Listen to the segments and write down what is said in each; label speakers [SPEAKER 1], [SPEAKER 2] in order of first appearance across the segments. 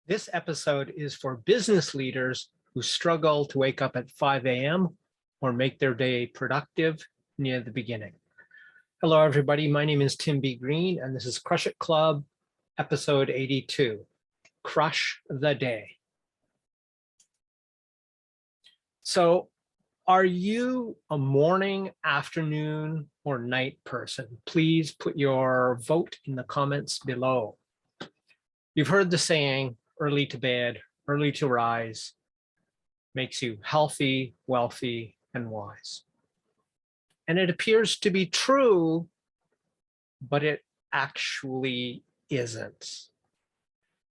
[SPEAKER 1] This episode is for business leaders who struggle to wake up at 5 a.m. or make their day productive near the beginning. Hello, everybody. My name is Tim B. Green, and this is Crush It Club, episode 82, Crush the Day. So are you a morning, afternoon, or night person? Please put your vote in the comments below. You've heard the saying, early to bed, early to rise, makes you healthy, wealthy, and wise. And it appears to be true, but it actually isn't.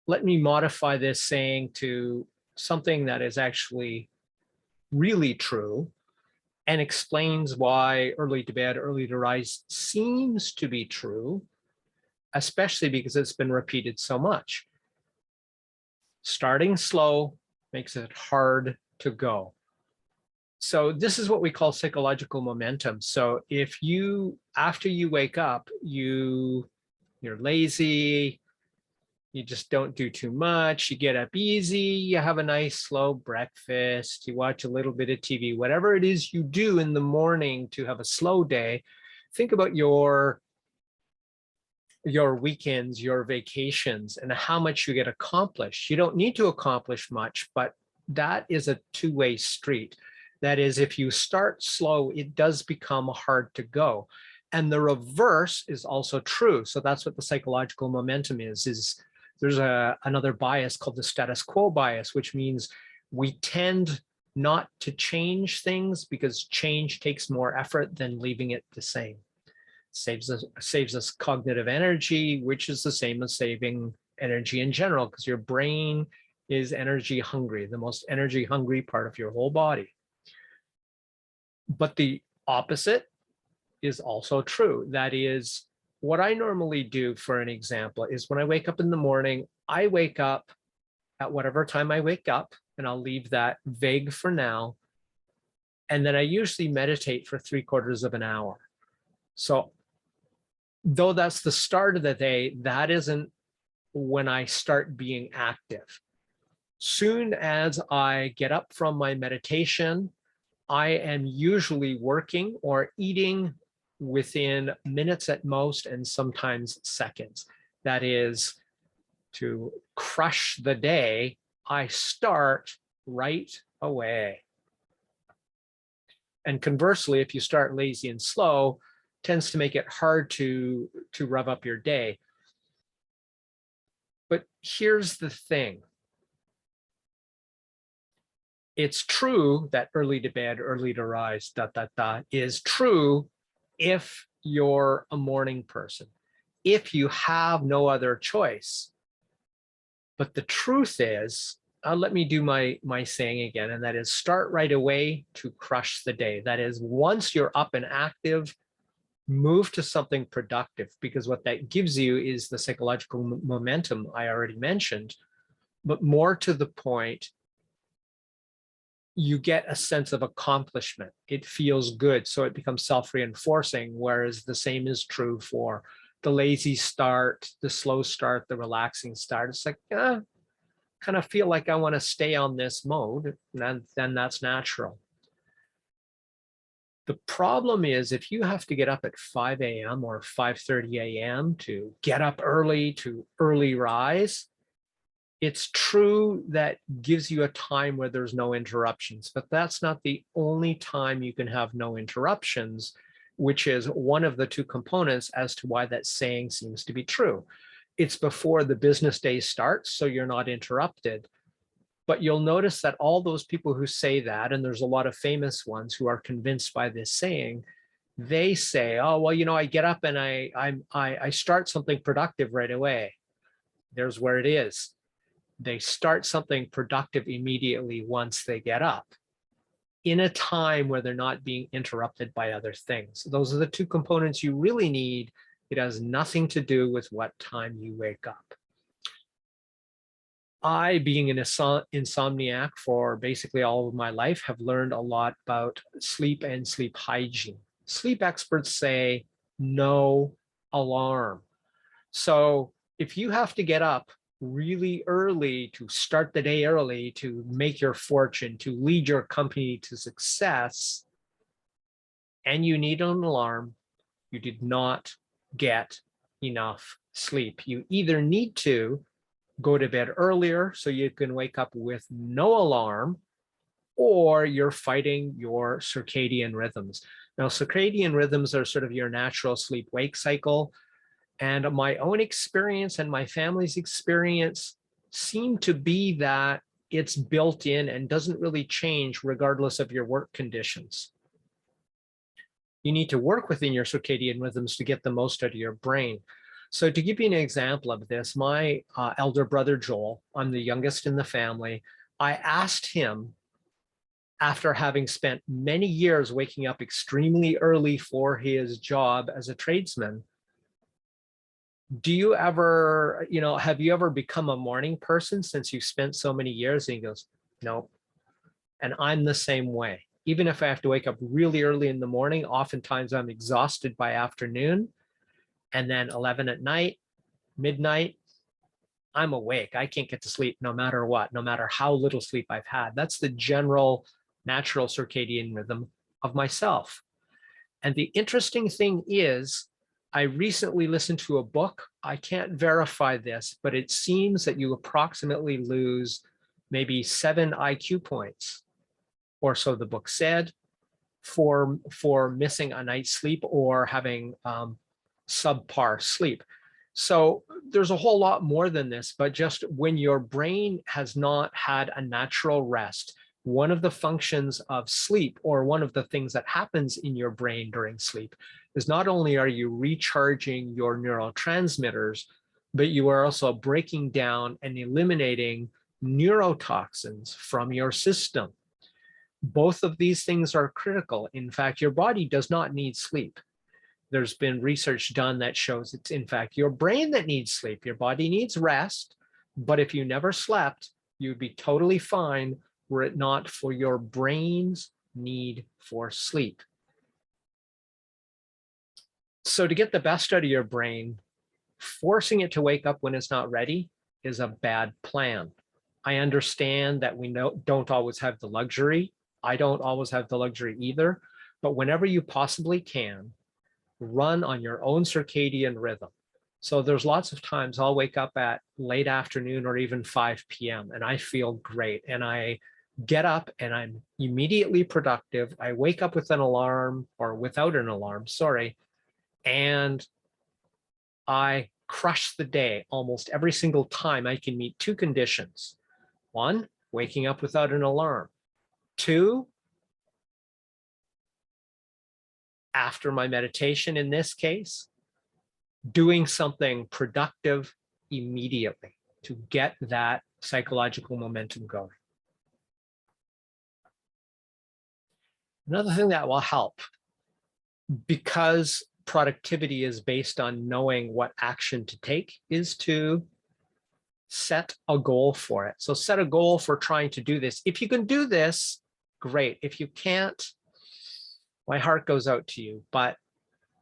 [SPEAKER 1] Let me modify this saying to something that is actually really true and explains why early to bed, early to rise seems to be true, especially because it's been repeated so much. Starting slow makes it hard to go. So this is what we call psychological momentum. So if you, after you wake up, you're lazy, you just don't do too much, you get up easy, you have a nice slow breakfast, you watch a little bit of TV, whatever it is you do in the morning to have a slow day, think about your weekends, your vacations, and how much you get accomplished. You don't need to accomplish much, but that is a two-way street. That is, if you start slow, it does become hard to go. And the reverse is also true. So that's what the psychological momentum is there's another bias called the status quo bias, which means we tend not to change things because change takes more effort than leaving it the same. Saves us cognitive energy, which is the same as saving energy in general, because your brain is energy hungry, the most energy hungry part of your whole body. But the opposite is also true. That is, what I normally do, for an example, is when I wake up in the morning, I wake up at whatever time I wake up, and I'll leave that vague for now. And then I usually meditate for 3/4 of an hour. So though that's the start of the day, that isn't when I start being active. Soon as I get up from my meditation, I am usually working or eating within minutes at most, and sometimes seconds. That is, to crush the day, I start right away. And conversely, if you start lazy and slow, tends to make it hard to rev up your day. But here's the thing. It's true that early to bed, early to rise, is true if you're a morning person, if you have no other choice. But the truth is, let me do my saying again, and that is start right away to crush the day. That is, once you're up and active, move to something productive, because what that gives you is the psychological momentum I already mentioned. But more to the point, you get a sense of accomplishment. It feels good, so it becomes self-reinforcing, whereas the same is true for the lazy start, the slow start, the relaxing start. It's like, kind of feel like I want to stay on this mode, and then that's natural. The problem is, if you have to get up at 5 a.m. or 5:30 a.m. to get up early, to early rise, it's true that gives you a time where there's no interruptions, but that's not the only time you can have no interruptions, which is one of the two components as to why that saying seems to be true. It's before the business day starts, so you're not interrupted. But you'll notice that all those people who say that, and there's a lot of famous ones who are convinced by this saying, they say, oh, well, I get up and I start something productive right away. There's where it is. They start something productive immediately once they get up, in a time where they're not being interrupted by other things. Those are the two components you really need. It has nothing to do with what time you wake up. I, being an insomniac for basically all of my life, have learned a lot about sleep and sleep hygiene. Sleep experts say no alarm. So if you have to get up really early, to start the day early, to make your fortune, to lead your company to success, and you need an alarm, you did not get enough sleep. You either need to go to bed earlier so you can wake up with no alarm, or you're fighting your circadian rhythms. Now, circadian rhythms are sort of your natural sleep-wake cycle. And my own experience and my family's experience seem to be that it's built in and doesn't really change regardless of your work conditions. You need to work within your circadian rhythms to get the most out of your brain. So to give you an example of this, my elder brother, Joel, I'm the youngest in the family, I asked him, after having spent many years waking up extremely early for his job as a tradesman, do you ever, have you ever become a morning person since you've spent so many years? And he goes, no. And I'm the same way. Even if I have to wake up really early in the morning, oftentimes I'm exhausted by afternoon. And then 11 at night, midnight, I'm awake. I can't get to sleep no matter what, no matter how little sleep I've had. That's the general natural circadian rhythm of myself. And the interesting thing is, I recently listened to a book. I can't verify this, but it seems that you approximately lose maybe 7 IQ points, or so the book said, for missing a night's sleep or having subpar sleep. So there's a whole lot more than this, but just when your brain has not had a natural rest, one of the functions of sleep, or one of the things that happens in your brain during sleep, is not only are you recharging your neurotransmitters, but you are also breaking down and eliminating neurotoxins from your system. Both of these things are critical. In fact, your body does not need sleep. There's been research done that shows it's in fact your brain that needs sleep. Your body needs rest, but if you never slept, you'd be totally fine were it not for your brain's need for sleep. So to get the best out of your brain, forcing it to wake up when it's not ready is a bad plan. I understand that we don't always have the luxury. I don't always have the luxury either, but whenever you possibly can, run on your own circadian rhythm. So there's lots of times I'll wake up at late afternoon or even 5 p.m. and I feel great. And I get up and I'm immediately productive. I wake up with an alarm, or without an alarm, sorry, and I crush the day almost every single time. I can meet 2 conditions. 1, waking up without an alarm. 2, after my meditation, in this case, doing something productive immediately to get that psychological momentum going. Another thing that will help, because productivity is based on knowing what action to take, is to set a goal for it. So set a goal for trying to do this. If you can do this, great. If you can't, my heart goes out to you. But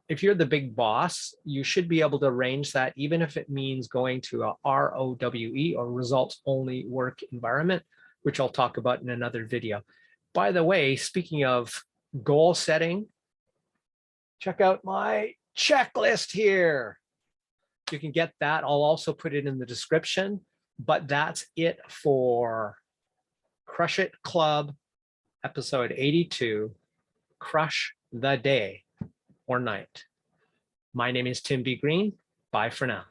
[SPEAKER 1] if you're the big boss, you should be able to arrange that, even if it means going to a ROWE, or results only work environment, which I'll talk about in another video. By the way, speaking of goal setting, check out my checklist here. You can get that. I'll also put it in the description, but that's it for Crush It Club, episode 82, Crush the Day or Night. My name is Tim B. Green. Bye for now.